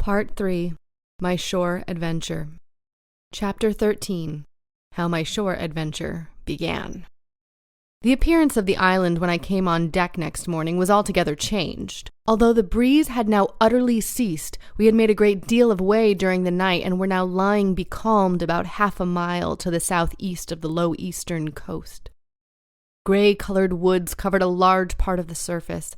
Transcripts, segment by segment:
Part 3. My Shore Adventure. Chapter 13. How My Shore Adventure Began. The appearance of the island when I came on deck next morning was altogether changed. Although the breeze had now utterly ceased, we had made a great deal of way during the night and were now lying becalmed about half a mile to the southeast of the low eastern coast. Gray-colored woods covered a large part of the surface.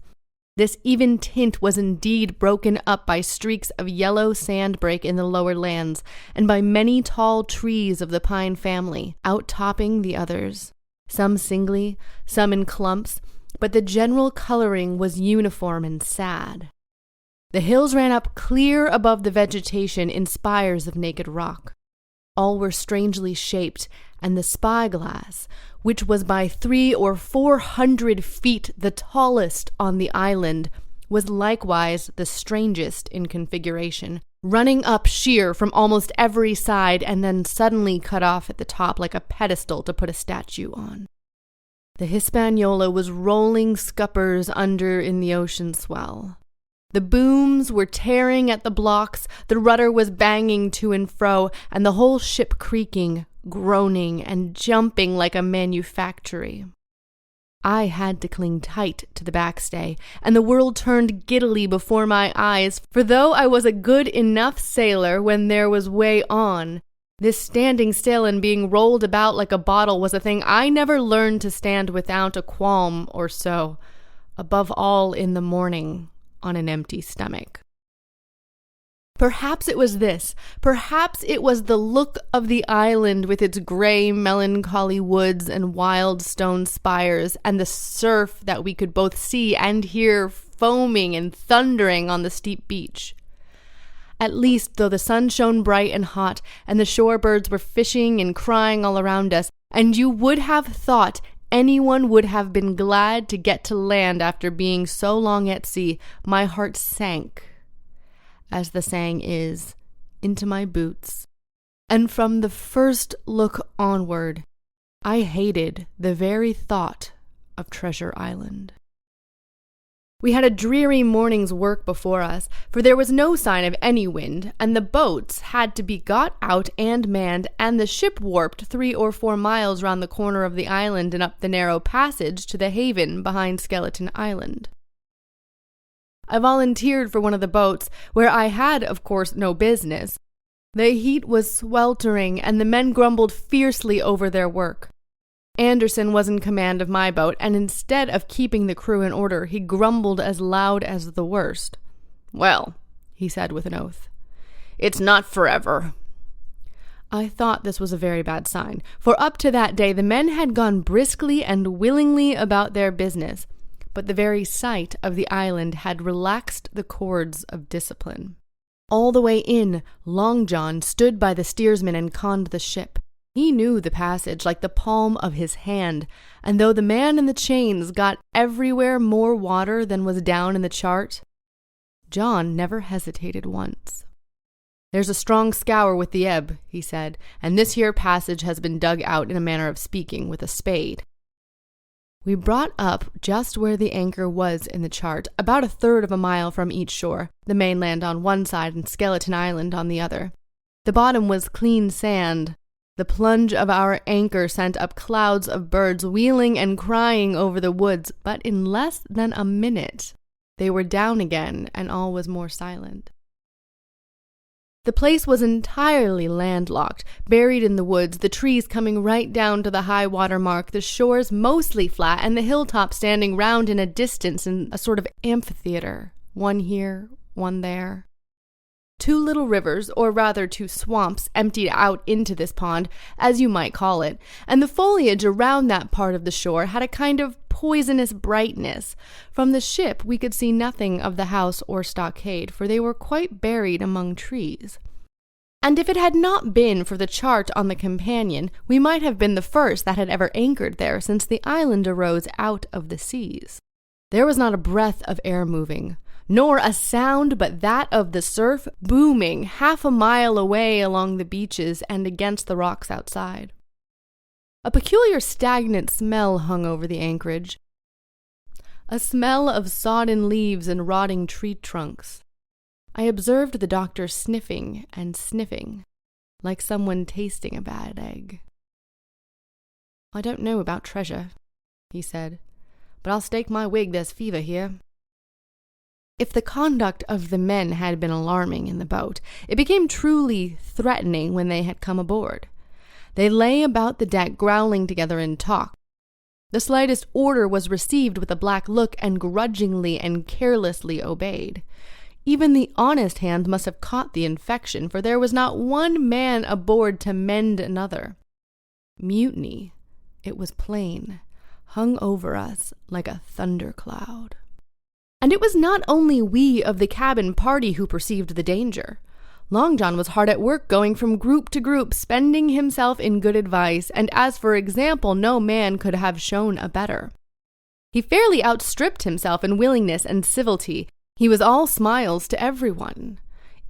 This even tint was indeed broken up by streaks of yellow sandbreak in the lower lands, and by many tall trees of the pine family, outtopping the others, some singly, some in clumps, but the general coloring was uniform and sad. The hills ran up clear above the vegetation in spires of naked rock. All were strangely shaped, and the spyglass, which was by 300 or 400 feet the tallest on the island, was likewise the strangest in configuration, running up sheer from almost every side and then suddenly cut off at the top like a pedestal to put a statue on. The Hispaniola was rolling scuppers under in the ocean swell. The booms were tearing at the blocks, the rudder was banging to and fro, and the whole ship creaking, groaning, and jumping like a manufactory. I had to cling tight to the backstay, and the world turned giddily before my eyes, for though I was a good enough sailor when there was way on, this standing still and being rolled about like a bottle was a thing I never learned to stand without a qualm or so, above all in the morning, on an empty stomach. Perhaps it was this. Perhaps it was the look of the island with its gray, melancholy woods and wild stone spires, and the surf that we could both see and hear foaming and thundering on the steep beach. At least, though the sun shone bright and hot, and the shore birds were fishing and crying all around us, and you would have thought anyone would have been glad to get to land after being so long at sea, my heart sank, as the saying is, into my boots. And from the first look onward, I hated the very thought of Treasure Island. We had a dreary morning's work before us, for there was no sign of any wind, and the boats had to be got out and manned, and the ship warped 3 or 4 miles round the corner of the island and up the narrow passage to the haven behind Skeleton Island. I volunteered for one of the boats, where I had, of course, no business. The heat was sweltering, and the men grumbled fiercely over their work. Anderson was in command of my boat, and instead of keeping the crew in order, he grumbled as loud as the worst. "Well," he said with an oath, "it's not forever." I thought this was a very bad sign, for up to that day the men had gone briskly and willingly about their business, but the very sight of the island had relaxed the cords of discipline. All the way in, Long John stood by the steersman and conned the ship. He knew the passage like the palm of his hand, and though the man in the chains got everywhere more water than was down in the chart, John never hesitated once. "There's a strong scour with the ebb," he said, "and this here passage has been dug out in a manner of speaking with a spade." We brought up just where the anchor was in the chart, about 1/3 of a mile from each shore, the mainland on one side and Skeleton Island on the other. The bottom was clean sand. The plunge of our anchor sent up clouds of birds wheeling and crying over the woods, but in less than a minute they were down again, and all was more silent. The place was entirely landlocked, buried in the woods, the trees coming right down to the high water mark, the shores mostly flat, and the hilltops standing round in a distance in a sort of amphitheater, one here, one there. 2 little rivers, or rather 2 swamps, emptied out into this pond, as you might call it, and the foliage around that part of the shore had a kind of poisonous brightness. From the ship we could see nothing of the house or stockade, for they were quite buried among trees. And if it had not been for the chart on the companion, we might have been the first that had ever anchored there since the island arose out of the seas. There was not a breath of air moving, nor a sound but that of the surf booming half a mile away along the beaches and against the rocks outside. A peculiar stagnant smell hung over the anchorage, a smell of sodden leaves and rotting tree trunks. I observed the doctor sniffing and sniffing, like someone tasting a bad egg. "I don't know about treasure," he said, "but I'll stake my wig there's fever here." If the conduct of the men had been alarming in the boat, it became truly threatening when they had come aboard. They lay about the deck growling together in talk. The slightest order was received with a black look and grudgingly and carelessly obeyed. Even the honest hands must have caught the infection, for there was not one man aboard to mend another. Mutiny, it was plain, hung over us like a thundercloud. And it was not only we of the cabin party who perceived the danger. Long John was hard at work going from group to group, spending himself in good advice, and as for example, no man could have shown a better. He fairly outstripped himself in willingness and civility. He was all smiles to everyone.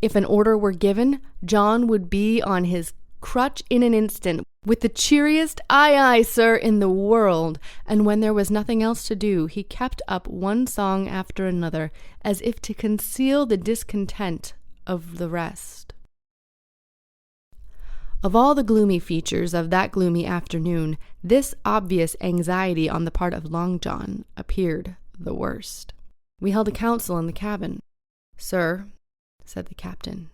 If an order were given, John would be on his crutch in an instant, with the cheeriest "Aye, aye, sir" in the world, and when there was nothing else to do, he kept up one song after another, as if to conceal the discontent of the rest. Of all the gloomy features of that gloomy afternoon, this obvious anxiety on the part of Long John appeared the worst. We held a council in the cabin. "Sir," said the captain,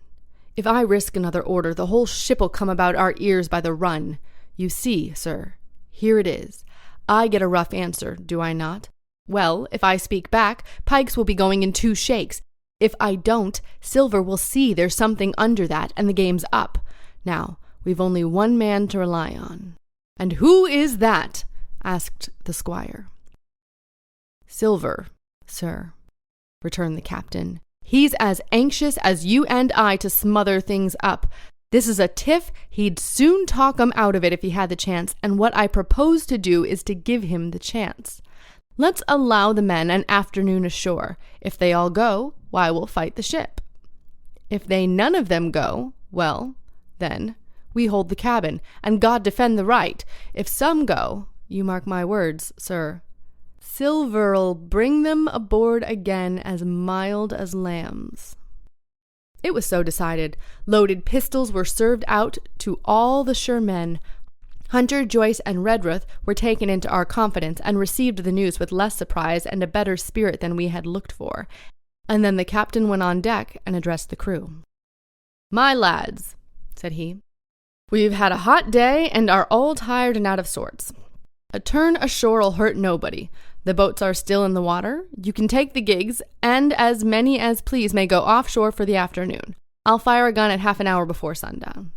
"if I risk another order, the whole ship'll come about our ears by the run. You see, sir, here it is. I get a rough answer, do I not? Well, if I speak back, Pikes will be going in 2 shakes. If I don't, Silver will see there's something under that, and the game's up. Now, we've only one man to rely on." "And who is that?" asked the squire. "Silver, sir," returned the captain. "He's as anxious as you and I to smother things up. This is a tiff, he'd soon talk 'em out of it if he had the chance, and what I propose to do is to give him the chance. Let's allow the men an afternoon ashore. If they all go, why, we'll fight the ship. If they none of them go, well, then, we hold the cabin, and God defend the right. If some go, you mark my words, sir, Silver'll bring them aboard again as mild as lambs." It was so decided. Loaded pistols were served out to all the sure men. Hunter, Joyce, and Redruth were taken into our confidence and received the news with less surprise and a better spirit than we had looked for. And then the captain went on deck and addressed the crew. "My lads," said he, "we've had a hot day and are all tired and out of sorts. A turn ashore'll hurt nobody. The boats are still in the water. You can take the gigs, and as many as please may go offshore for the afternoon. I'll fire a gun at half an hour before sundown."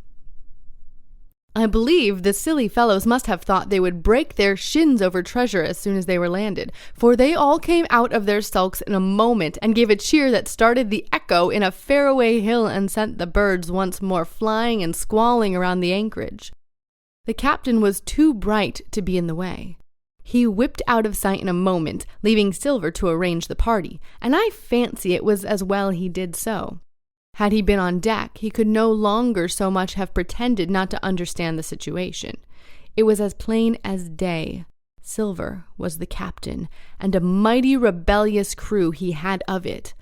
I believe the silly fellows must have thought they would break their shins over treasure as soon as they were landed, for they all came out of their sulks in a moment and gave a cheer that started the echo in a faraway hill and sent the birds once more flying and squalling around the anchorage. The captain was too bright to be in the way. He whipped out of sight in a moment, leaving Silver to arrange the party, and I fancy it was as well he did so. Had he been on deck, he could no longer so much have pretended not to understand the situation. It was as plain as day. Silver was the captain, and a mighty rebellious crew he had of it.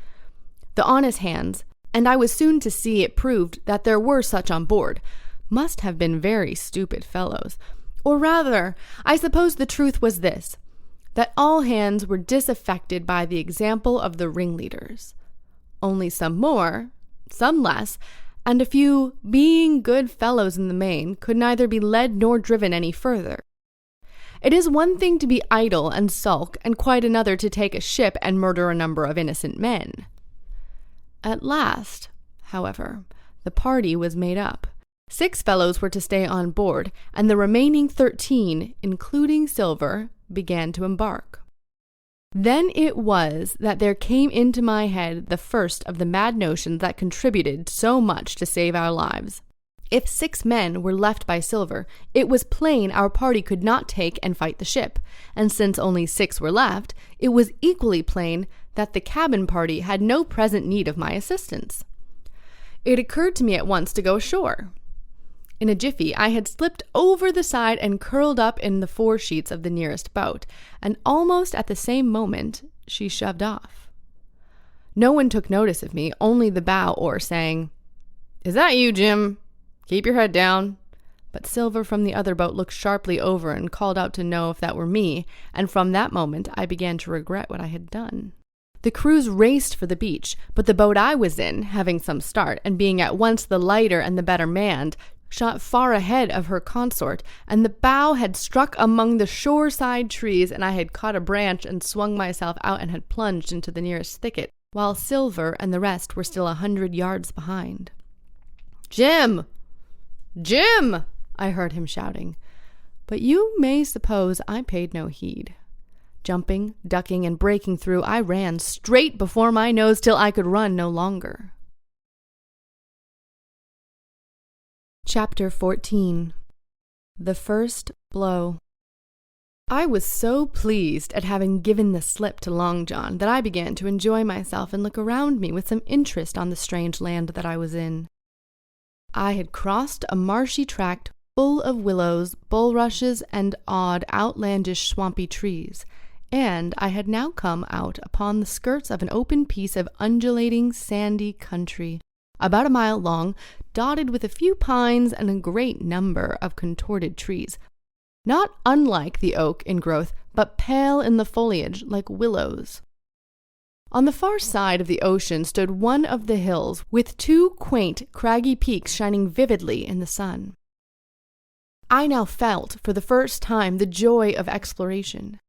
The honest hands, and I was soon to see it proved that there were such on board, must have been very stupid fellows. Or rather, I suppose the truth was this, that all hands were disaffected by the example of the ringleaders. Only some more, some less, and a few, being good fellows in the main, could neither be led nor driven any further. It is one thing to be idle and sulk, and quite another to take a ship and murder a number of innocent men. At last, however, the party was made up. 6 fellows were to stay on board, and the remaining 13, including Silver, began to embark. Then it was that there came into my head the first of the mad notions that contributed so much to save our lives. If 6 men were left by Silver, it was plain our party could not take and fight the ship, and since only 6 were left, it was equally plain that the cabin party had no present need of my assistance. It occurred to me at once to go ashore. In a jiffy, I had slipped over the side and curled up in the foresheets of the nearest boat, and almost at the same moment she shoved off. No one took notice of me, only the bow oar saying, "Is that you, Jim? Keep your head down." But Silver from the other boat looked sharply over and called out to know if that were me, and from that moment I began to regret what I had done. The crews raced for the beach, but the boat I was in, having some start, and being at once the lighter and the better manned, shot far ahead of her consort, and the bow had struck among the shore-side trees, and I had caught a branch and swung myself out and had plunged into the nearest thicket, while Silver and the rest were still 100 yards behind. "Jim! Jim!" I heard him shouting, but you may suppose I paid no heed. Jumping, ducking, and breaking through, I ran straight before my nose till I could run no longer. Chapter 14. The First Blow. I was so pleased at having given the slip to Long John that I began to enjoy myself and look around me with some interest on the strange land that I was in. I had crossed a marshy tract full of willows, bulrushes, and odd, outlandish, swampy trees, and I had now come out upon the skirts of an open piece of undulating, sandy country, about a mile long, dotted with a few pines and a great number of contorted trees, not unlike the oak in growth, but pale in the foliage like willows. On the far side of the ocean stood one of the hills, with two quaint, craggy peaks shining vividly in the sun. I now felt, for the first time, the joy of exploration.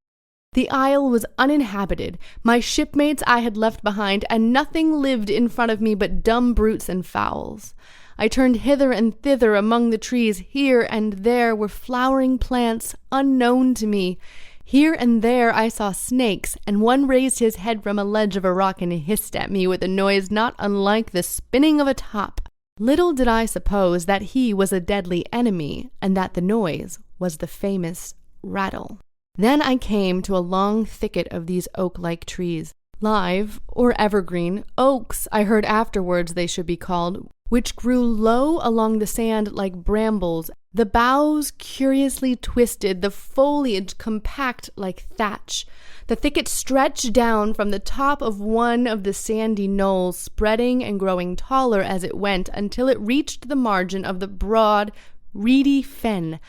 The isle was uninhabited, my shipmates I had left behind, and nothing lived in front of me but dumb brutes and fowls. I turned hither and thither among the trees. Here and there were flowering plants unknown to me. Here and there I saw snakes, and one raised his head from a ledge of a rock and hissed at me with a noise not unlike the spinning of a top. Little did I suppose that he was a deadly enemy, and that the noise was the famous rattle. Then I came to a long thicket of these oak-like trees, live or evergreen, oaks I heard afterwards they should be called, which grew low along the sand like brambles, the boughs curiously twisted, the foliage compact like thatch. The thicket stretched down from the top of one of the sandy knolls, spreading and growing taller as it went, until it reached the margin of the broad, reedy fen,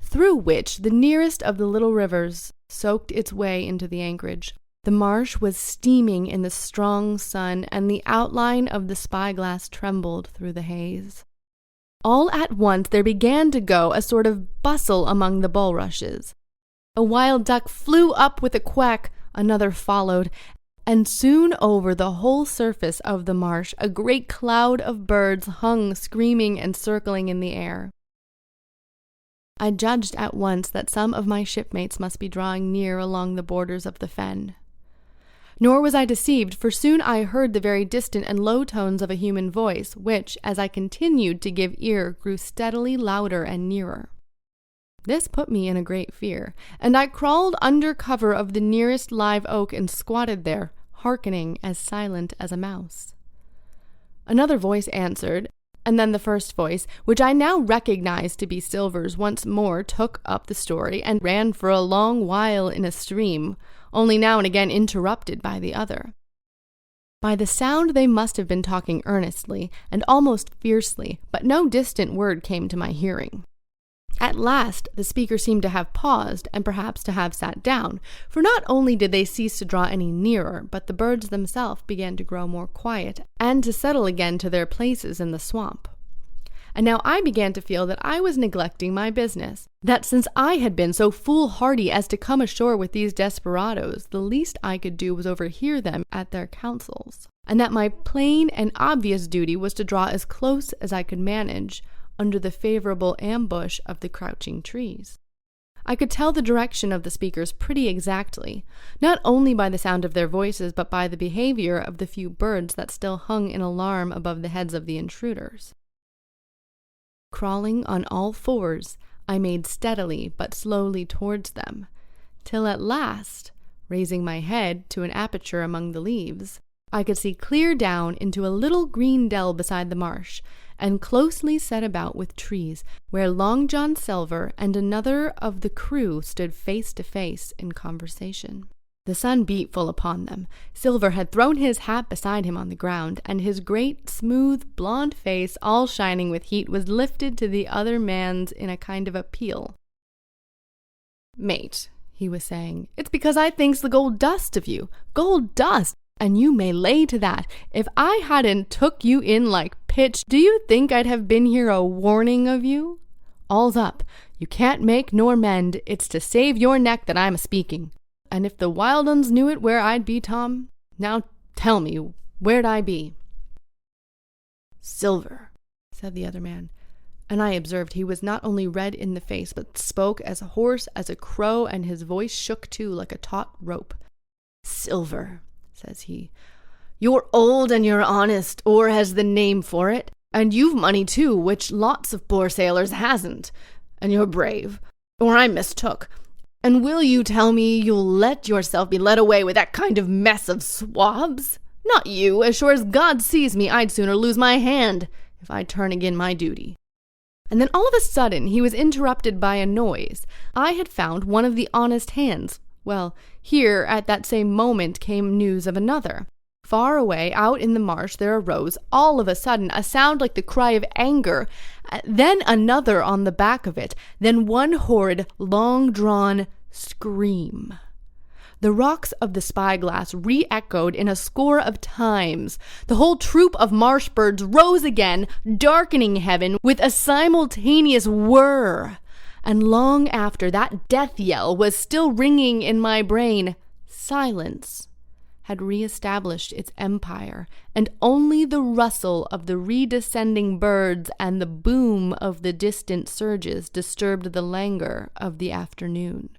through which the nearest of the little rivers soaked its way into the anchorage. The marsh was steaming in the strong sun, and the outline of the spyglass trembled through the haze. All at once there began to go a sort of bustle among the bulrushes. A wild duck flew up with a quack, another followed, and soon over the whole surface of the marsh a great cloud of birds hung screaming and circling in the air. I judged at once that some of my shipmates must be drawing near along the borders of the fen. Nor was I deceived, for soon I heard the very distant and low tones of a human voice, which, as I continued to give ear, grew steadily louder and nearer. This put me in a great fear, and I crawled under cover of the nearest live oak and squatted there, hearkening, as silent as a mouse. Another voice answered, and then the first voice, which I now recognized to be Silver's, once more took up the story and ran for a long while in a stream, only now and again interrupted by the other. By the sound they must have been talking earnestly and almost fiercely, but no distant word came to my hearing. At last the speaker seemed to have paused, and perhaps to have sat down, for not only did they cease to draw any nearer, but the birds themselves began to grow more quiet, and to settle again to their places in the swamp. And now I began to feel that I was neglecting my business, that since I had been so foolhardy as to come ashore with these desperadoes, the least I could do was overhear them at their councils, and that my plain and obvious duty was to draw as close as I could manage, under the favorable ambush of the crouching trees. I could tell the direction of the speakers pretty exactly, not only by the sound of their voices, but by the behavior of the few birds that still hung in alarm above the heads of the intruders. Crawling on all fours, I made steadily but slowly towards them, till at last, raising my head to an aperture among the leaves, I could see clear down into a little green dell beside the marsh, and closely set about with trees, where Long John Silver and another of the crew stood face to face in conversation. The sun beat full upon them. Silver had thrown his hat beside him on the ground, and his great, smooth, blond face, all shining with heat, was lifted to the other man's in a kind of appeal. "Mate," he was saying, "it's because I thinks the gold dust of you. Gold dust! And you may lay to that. If I hadn't took you in like pitch, do you think I'd have been here a warning of you? All's up. You can't make nor mend. It's to save your neck that I'm a-speaking. And if the wild uns knew it where I'd be, Tom, now tell me, where'd I be?" "Silver," said the other man, and I observed he was not only red in the face, but spoke as hoarse as a crow, and his voice shook too like a taut rope. "Silver," says he, "you're old and you're honest, or has the name for it, and you've money too, which lots of poor sailors hasn't, and you're brave, or I mistook. And will you tell me you'll let yourself be led away with that kind of mess of swabs? Not you. As sure as God sees me, I'd sooner lose my hand if I turn agin my duty." And then all of a sudden he was interrupted by a noise. I had found one of the honest hands. Well, here at that same moment came news of another. Far away, out in the marsh, there arose, all of a sudden, a sound like the cry of anger, then another on the back of it, then one horrid, long-drawn scream. The rocks of the spyglass re-echoed in a score of times. The whole troop of marsh birds rose again, darkening heaven with a simultaneous whir. And long after that death yell was still ringing in my brain, silence had re-established its empire, and only the rustle of the redescending birds and the boom of the distant surges disturbed the languor of the afternoon.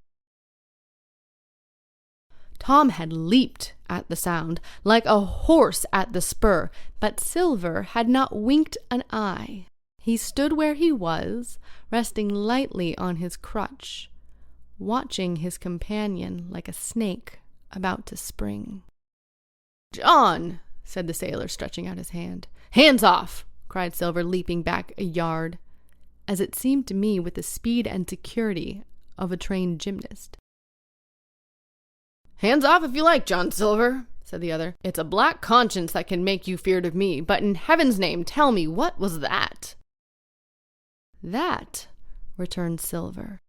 Tom had leaped at the sound, like a horse at the spur, but Silver had not winked an eye. He stood where he was, resting lightly on his crutch, watching his companion like a snake about to spring. "John," said the sailor, stretching out his hand. "Hands off!" cried Silver, leaping back a yard, as it seemed to me with the speed and security of a trained gymnast. "Hands off if you like, John Silver," said the other. "It's a black conscience that can make you feared of me, but in heaven's name tell me, what was that?" "That," returned Silver,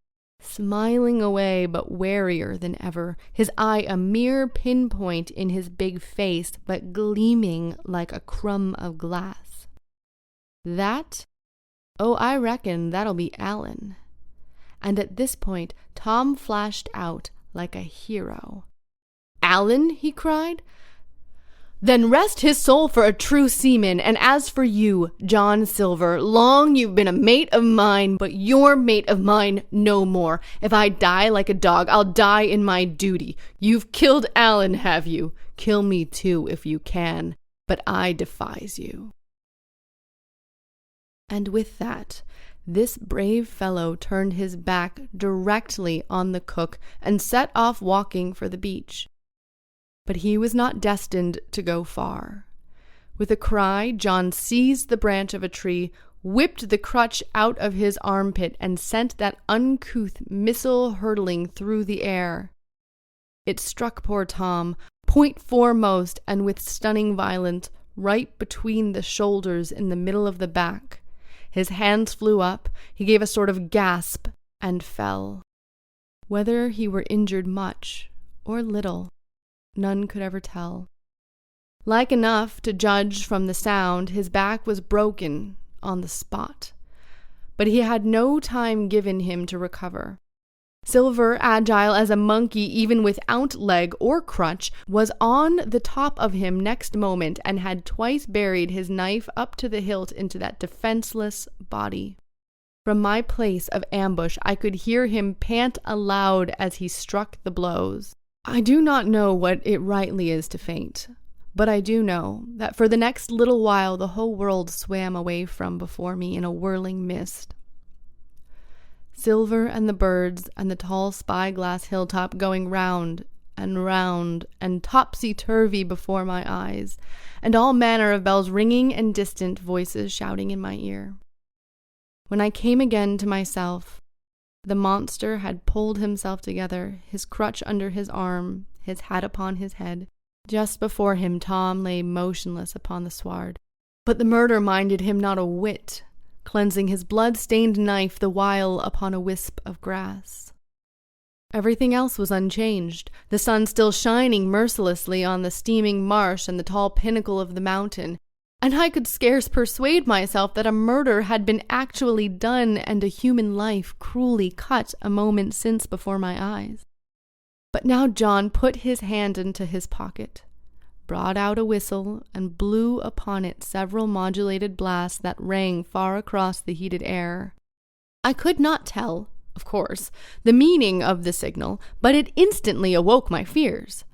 smiling away but warier than ever, his eye a mere pinpoint in his big face, but gleaming like a crumb of glass. "That? Oh, I reckon that'll be Allen." And at this point Tom flashed out like a hero. "Allen?" he cried. "Then rest his soul for a true seaman, and as for you, John Silver, long you've been a mate of mine, but you're mate of mine no more. If I die like a dog, I'll die in my duty. You've killed Allen, have you? Kill me too, if you can, but I defies you." And with that, this brave fellow turned his back directly on the cook and set off walking for the beach. But he was not destined to go far. With a cry, John seized the branch of a tree, whipped the crutch out of his armpit, and sent that uncouth missile hurtling through the air. It struck poor Tom, point foremost, and with stunning violence, right between the shoulders in the middle of the back. His hands flew up, he gave a sort of gasp, and fell. Whether he were injured much or little, none could ever tell. Like enough, to judge from the sound, his back was broken on the spot, but he had no time given him to recover. Silver, agile as a monkey even without leg or crutch, was on the top of him next moment and had twice buried his knife up to the hilt into that defenseless body. From my place of ambush I could hear him pant aloud as he struck the blows. I do not know what it rightly is to faint, but I do know that for the next little while the whole world swam away from before me in a whirling mist. Silver and the birds and the tall spyglass hilltop going round and topsy-turvy before my eyes, and all manner of bells ringing and distant voices shouting in my ear. When I came again to myself, the monster had pulled himself together, his crutch under his arm, his hat upon his head. Just before him Tom lay motionless upon the sward. But the murder minded him not a whit, cleansing his blood-stained knife the while upon a wisp of grass. Everything else was unchanged, the sun still shining mercilessly on the steaming marsh and the tall pinnacle of the mountain, and I could scarce persuade myself that a murder had been actually done and a human life cruelly cut a moment since before my eyes. But now John put his hand into his pocket, brought out a whistle, and blew upon it several modulated blasts that rang far across the heated air. I could not tell, of course, the meaning of the signal, but it instantly awoke my fears.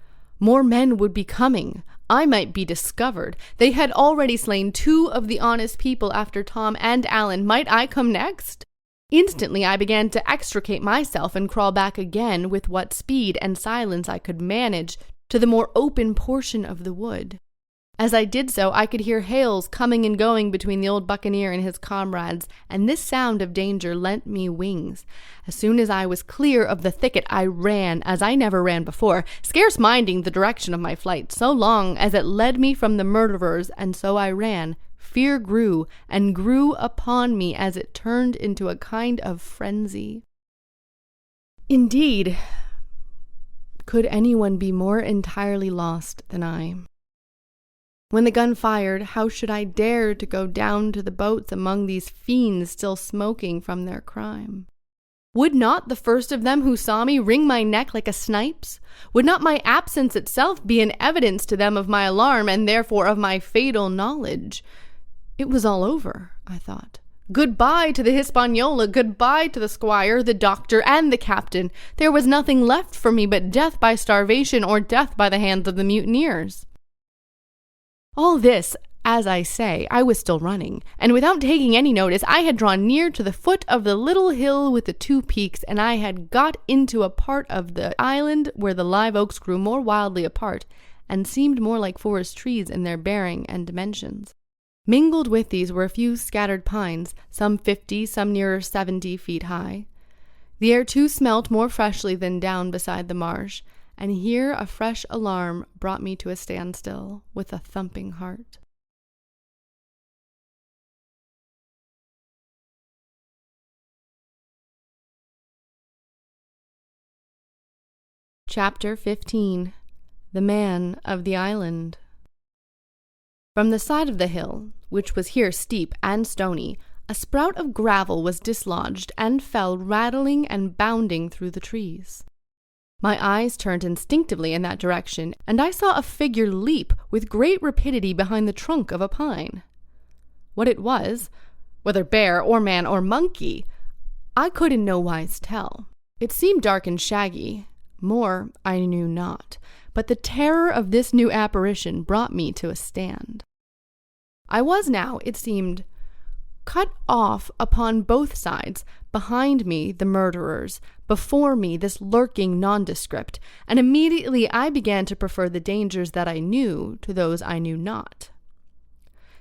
More men would be coming. I might be discovered. They had already slain 2 of the honest people after Tom and Alan. Might I come next? Instantly I began to extricate myself and crawl back again with what speed and silence I could manage to the more open portion of the wood. As I did so, I could hear hails coming and going between the old buccaneer and his comrades, and this sound of danger lent me wings. As soon as I was clear of the thicket, I ran, as I never ran before, scarce minding the direction of my flight, so long as it led me from the murderers, and so I ran. Fear grew, and grew upon me as it turned into a kind of frenzy. Indeed, could anyone be more entirely lost than I? When the gun fired, how should I dare to go down to the boats among these fiends still smoking from their crime? Would not the first of them who saw me wring my neck like a snipe's? Would not my absence itself be an evidence to them of my alarm, and therefore of my fatal knowledge? It was all over, I thought. Goodbye to the Hispaniola, goodbye to the squire, the doctor, and the captain. There was nothing left for me but death by starvation or death by the hands of the mutineers. All this, as I say, I was still running, and without taking any notice, I had drawn near to the foot of the little hill with the 2 peaks, and I had got into a part of the island where the live oaks grew more wildly apart, and seemed more like forest trees in their bearing and dimensions. Mingled with these were a few scattered pines, some 50, some nearer 70 feet high. The air too smelt more freshly than down beside the marsh, and here a fresh alarm brought me to a standstill with a thumping heart. Chapter 15. The Man of the Island. From the side of the hill, which was here steep and stony, a sprout of gravel was dislodged and fell rattling and bounding through the trees. My eyes turned instinctively in that direction, and I saw a figure leap with great rapidity behind the trunk of a pine. What it was, whether bear or man or monkey, I could in no wise tell. It seemed dark and shaggy. More I knew not, but the terror of this new apparition brought me to a stand. I was now, it seemed, cut off upon both sides, behind me the murderers, before me this lurking nondescript, and immediately I began to prefer the dangers that I knew to those I knew not.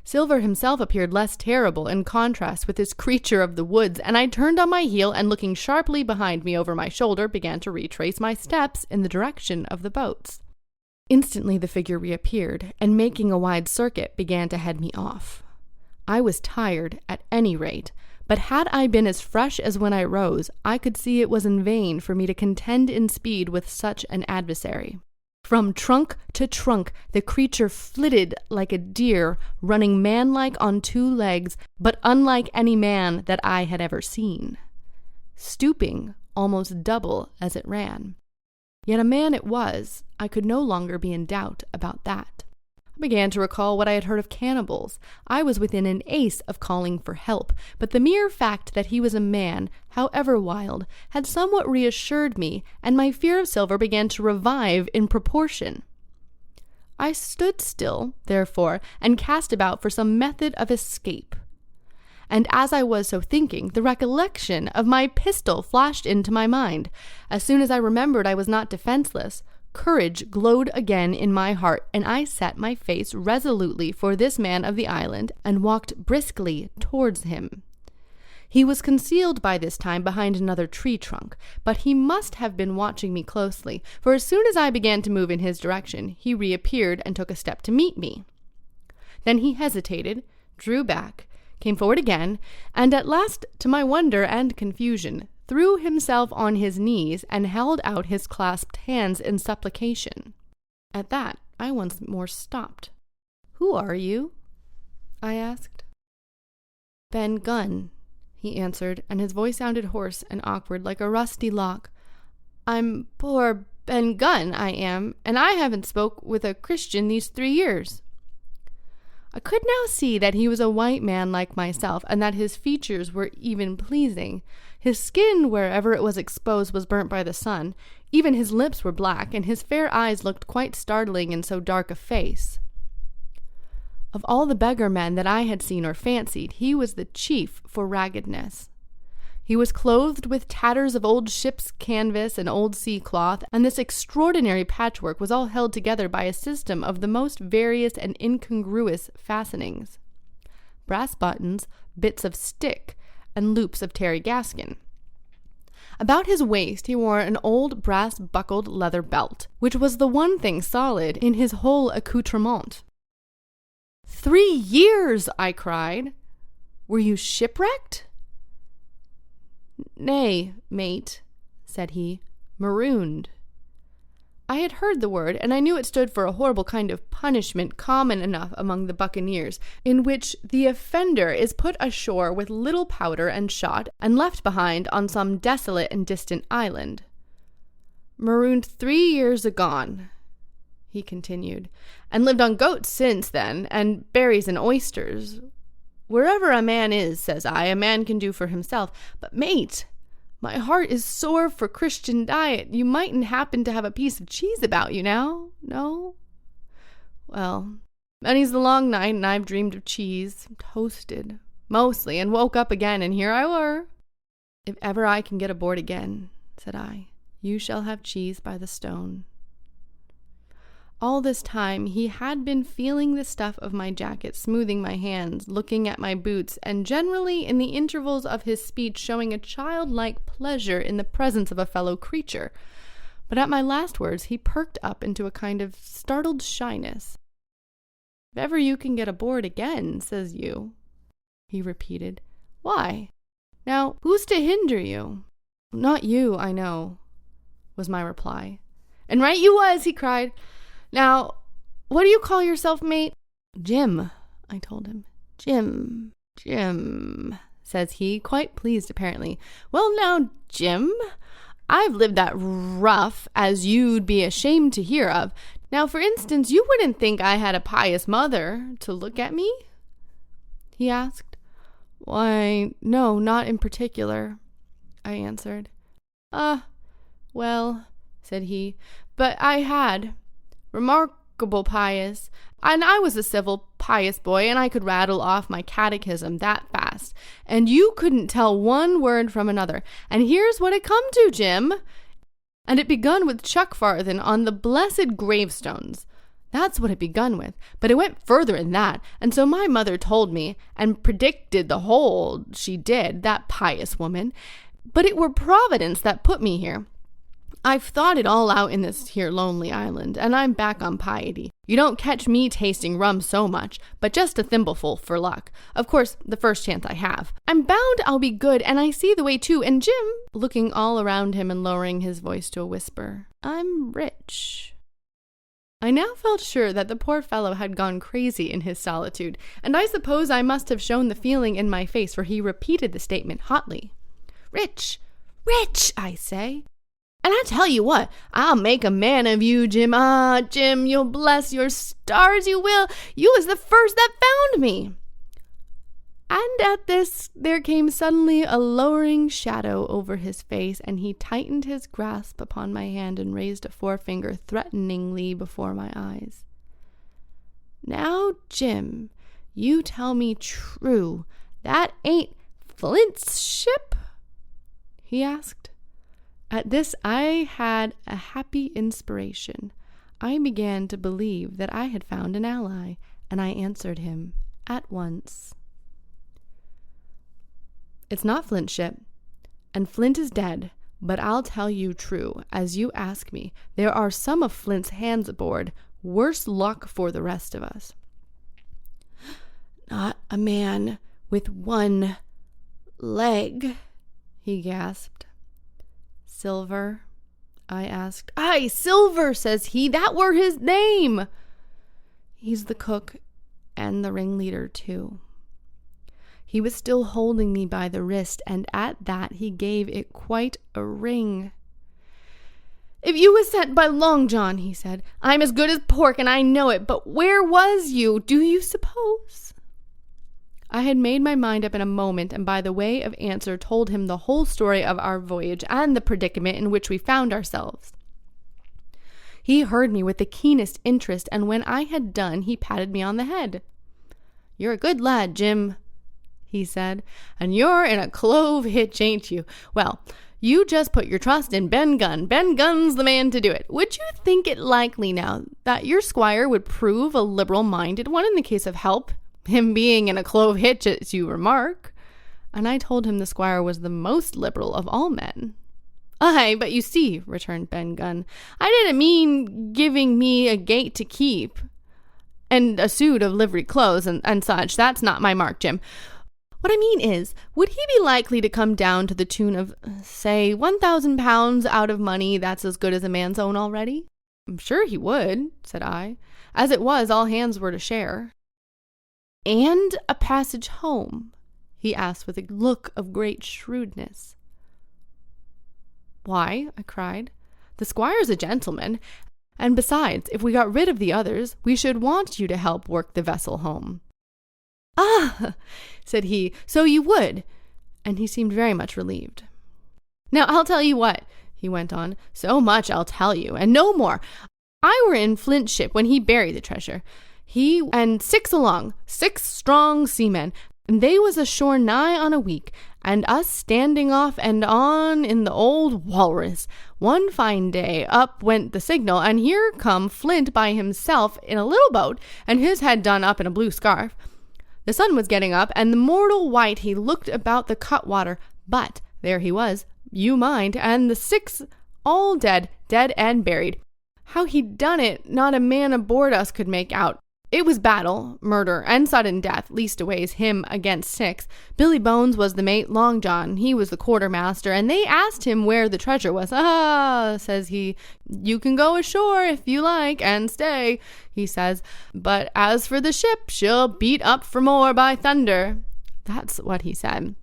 Silver himself appeared less terrible in contrast with this creature of the woods, and I turned on my heel and, looking sharply behind me over my shoulder, began to retrace my steps in the direction of the boats. Instantly the figure reappeared, and making a wide circuit, began to head me off. I was tired, at any rate, but had I been as fresh as when I rose, I could see it was in vain for me to contend in speed with such an adversary. From trunk to trunk the creature flitted like a deer, running manlike on 2 legs, but unlike any man that I had ever seen, stooping almost double as it ran. Yet a man it was. I could no longer be in doubt about that. I began to recall what I had heard of cannibals. I was within an ace of calling for help, but the mere fact that he was a man, however wild, had somewhat reassured me, and my fear of Silver began to revive in proportion. I stood still, therefore, and cast about for some method of escape. And as I was so thinking, the recollection of my pistol flashed into my mind. As soon as I remembered I was not defenseless, courage glowed again in my heart, and I set my face resolutely for this man of the island and walked briskly towards him. He was concealed by this time behind another tree trunk, but he must have been watching me closely, for as soon as I began to move in his direction, he reappeared and took a step to meet me. Then he hesitated, drew back, came forward again, and at last, to my wonder and confusion, threw himself on his knees and held out his clasped hands in supplication. At that, I once more stopped. "Who are you?" I asked. "Ben Gunn," he answered, and his voice sounded hoarse and awkward like a rusty lock. "I'm poor Ben Gunn, I am, and I haven't spoke with a Christian these 3 years." I could now see that he was a white man like myself, and that his features were even pleasing. His skin, wherever it was exposed, was burnt by the sun. Even his lips were black, and his fair eyes looked quite startling in so dark a face. Of all the beggar men that I had seen or fancied, he was the chief for raggedness. He was clothed with tatters of old ship's canvas and old sea cloth, and this extraordinary patchwork was all held together by a system of the most various and incongruous fastenings. Brass buttons, bits of stick, and loops of terry gaskin. About his waist he wore an old brass-buckled leather belt, which was the one thing solid in his whole accoutrement. 3 years, I cried. "Were you shipwrecked?" "Nay, mate," said he, "marooned." I had heard the word, and I knew it stood for a horrible kind of punishment common enough among the buccaneers, in which the offender is put ashore with little powder and shot, and left behind on some desolate and distant island. "Marooned 3 years agone," he continued, "and lived on goats since then, and berries and oysters. Wherever a man is, says I, a man can do for himself. But, mate, my heart is sore for Christian diet. You mightn't happen to have a piece of cheese about you now, no? Well, many's the long night, and I've dreamed of cheese, toasted, mostly, and woke up again, and here I were." "If ever I can get aboard again," said I, "you shall have cheese by the stone." All this time he had been feeling the stuff of my jacket, smoothing my hands, looking at my boots, and generally in the intervals of his speech showing a childlike pleasure in the presence of a fellow creature. But at my last words he perked up into a kind of startled shyness. "If ever you can get aboard again, says you," he repeated. "Why? Now, who's to hinder you?" "Not you, I know," was my reply. "And right you was," he cried. "Now, what do you call yourself, mate?" "Jim," I told him. "Jim, says he, quite pleased apparently. "Well now, Jim, I've lived that rough as you'd be ashamed to hear of. Now, for instance, you wouldn't think I had a pious mother to look at me?" he asked. "Why, no, not in particular," I answered. Well," said he, "but I had. Remarkable pious, and I was a civil, pious boy, and I could rattle off my catechism that fast, and you couldn't tell one word from another. And here's what it come to, Jim. And it begun with chuck farthin on the blessed gravestones. That's what it begun with, but it went further than that, and so my mother told me, and predicted the whole, she did, that pious woman. But it were Providence that put me here. I've thought it all out in this here lonely island, and I'm back on piety. You don't catch me tasting rum so much, but just a thimbleful for luck. Of course, the first chance I have. I'm bound I'll be good, and I see the way too, and Jim," looking all around him and lowering his voice to a whisper, "I'm rich." I now felt sure that the poor fellow had gone crazy in his solitude, and I suppose I must have shown the feeling in my face, for he repeated the statement hotly. "Rich, I say. And I tell you what, I'll make a man of you, Jim. Ah, Jim, you'll bless your stars, you will. You was the first that found me." And at this, there came suddenly a lowering shadow over his face, and he tightened his grasp upon my hand and raised a forefinger threateningly before my eyes. "Now, Jim, you tell me true, that ain't Flint's ship?" he asked. At this I had a happy inspiration. I began to believe that I had found an ally, and I answered him at once. It's not Flint's ship, and Flint is dead, but I'll tell you true, as you ask me, there are some of Flint's hands aboard. Worse luck for the rest of us. Not a man with one leg, he gasped. Silver, I asked. Aye, Silver, says he. That were his name. He's the cook and the ringleader, too. He was still holding me by the wrist, and at that he gave it quite a wring. If you was sent by Long John, he said, I'm as good as pork, and I know it, but where was you, do you suppose? I had made my mind up in a moment, and by the way of answer told him the whole story of our voyage and the predicament in which we found ourselves. He heard me with the keenest interest, and when I had done, he patted me on the head. You're a good lad, Jim, he said, and you're in a clove hitch, ain't you? Well, you just put your trust in Ben Gunn. Ben Gunn's the man to do it. Would you think it likely now that your squire would prove a liberal-minded one in the case of help, him being in a clove hitch, as you remark? And I told him the squire was the most liberal of all men. Aye, but you see, returned Ben Gunn, I didn't mean giving me a gate to keep and a suit of livery clothes and such. That's not my mark, Jim. What I mean is, would he be likely to come down to the tune of, say, 1,000 pounds out of money that's as good as a man's own already? I'm sure he would, said I. As it was, all hands were to share. And a passage home, he asked with a look of great shrewdness. Why, I cried, the squire's a gentleman, and besides, if we got rid of the others, we should want you to help work the vessel home. Ah, said he, so you would, and he seemed very much relieved. Now, I'll tell you what, he went on, so much I'll tell you, and no more. I were in Flint's ship when he buried the treasure. He and 6 along, 6 strong seamen, and they was ashore nigh on a week, and us standing off and on in the old Walrus. One fine day up went the signal, and here come Flint by himself in a little boat, and his head done up in a blue scarf. The sun was getting up, and the mortal white he looked about the cutwater, but there he was, you mind, and the 6 all dead and buried. How he done it, not a man aboard us could make out. It was battle, murder, and sudden death, leastways him against 6. Billy Bones was the mate, Long John, he was the quartermaster, and they asked him where the treasure was. Ah, says he, you can go ashore if you like, and stay, he says, but as for the ship, she'll beat up for more by thunder. That's what he said.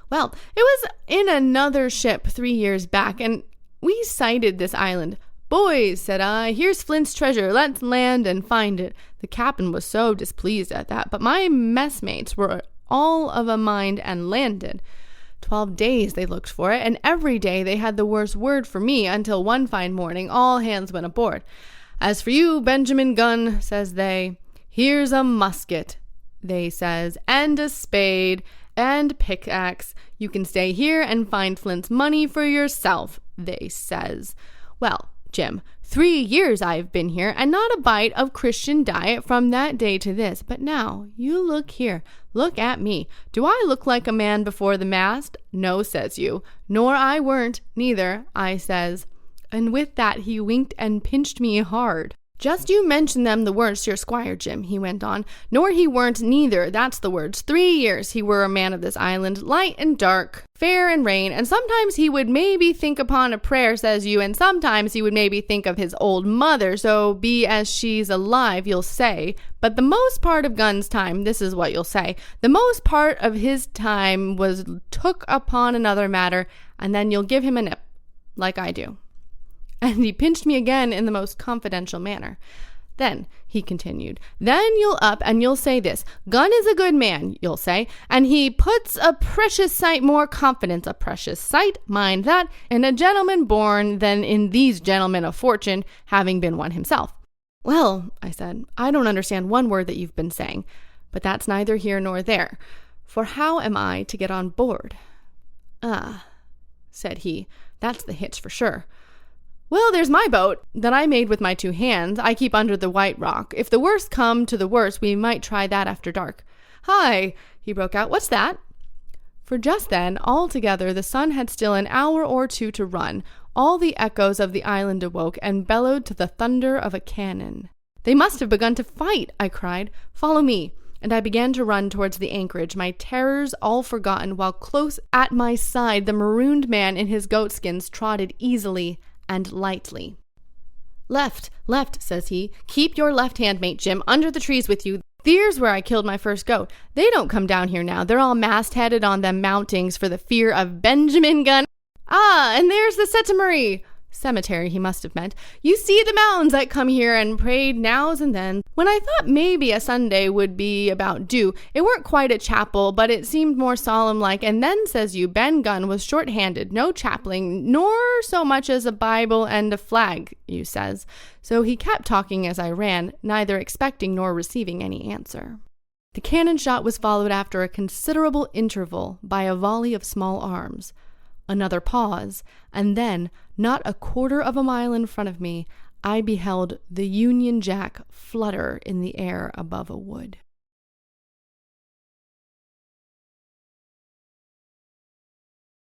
Well, it was in another ship 3 years back, and we sighted this island. Boys, said I, here's Flint's treasure. Let's land and find it. The captain was so displeased at that, but my messmates were all of a mind and landed. 12 days they looked for it, and every day they had the worst word for me until one fine morning all hands went aboard. As for you, Benjamin Gunn, says they, here's a musket, they says, and a spade and pickaxe. You can stay here and find Flint's money for yourself, they says. Well, Jim, 3 years I've been here, and not a bite of Christian diet from that day to this. But now, you look here. Look at me. Do I look like a man before the mast? No, says you. Nor I weren't, neither, I says. And with that he winked and pinched me hard. Just you mention them the words to your squire, Jim, he went on. Nor he weren't neither, that's the words. 3 years he were a man of this island, light and dark, fair and rain, and sometimes he would maybe think upon a prayer, says you, and sometimes he would maybe think of his old mother, so be as she's alive, you'll say. But the most part of Gunn's time, this is what you'll say, the most part of his time was took upon another matter, and then you'll give him a nip, like I do. And he pinched me again in the most confidential manner. Then, he continued, then you'll up and you'll say this, Gunn is a good man, you'll say, and he puts a precious sight more confidence, a precious sight, mind that, in a gentleman born than in these gentlemen of fortune, having been one himself. Well, I said, I don't understand one word that you've been saying, but that's neither here nor there, for how am I to get on board? Ah, said he, that's the hitch for sure. Well, there's my boat that I made with my 2 hands. I keep under the White Rock. If the worst come to the worst, we might try that after dark. Hi, he broke out. What's that? For just then, altogether, the sun had still an hour or two to run. All the echoes of the island awoke and bellowed to the thunder of a cannon. "They must have begun to fight," I cried. "Follow me." And I began to run towards the anchorage, my terrors all forgotten, while close at my side the marooned man in his goatskins trotted easily and lightly. "Left, left," says he. "Keep your left hand, mate Jim, under the trees with you. There's where I killed my first goat. They don't come down here now. They're all mast-headed on them mountings for the fear of Benjamin gun. Ah, and there's the Settemary." Cemetery, he must have meant. "You see the mounds that come here and prayed nows and then. When I thought maybe a Sunday would be about due, it weren't quite a chapel, but it seemed more solemn-like. And then, says you, Ben Gunn was short-handed, no chaplain, nor so much as a Bible and a flag, you says." So he kept talking as I ran, neither expecting nor receiving any answer. The cannon shot was followed after a considerable interval by a volley of small arms. Another pause, and then, not a quarter of a mile in front of me, I beheld the Union Jack flutter in the air above a wood.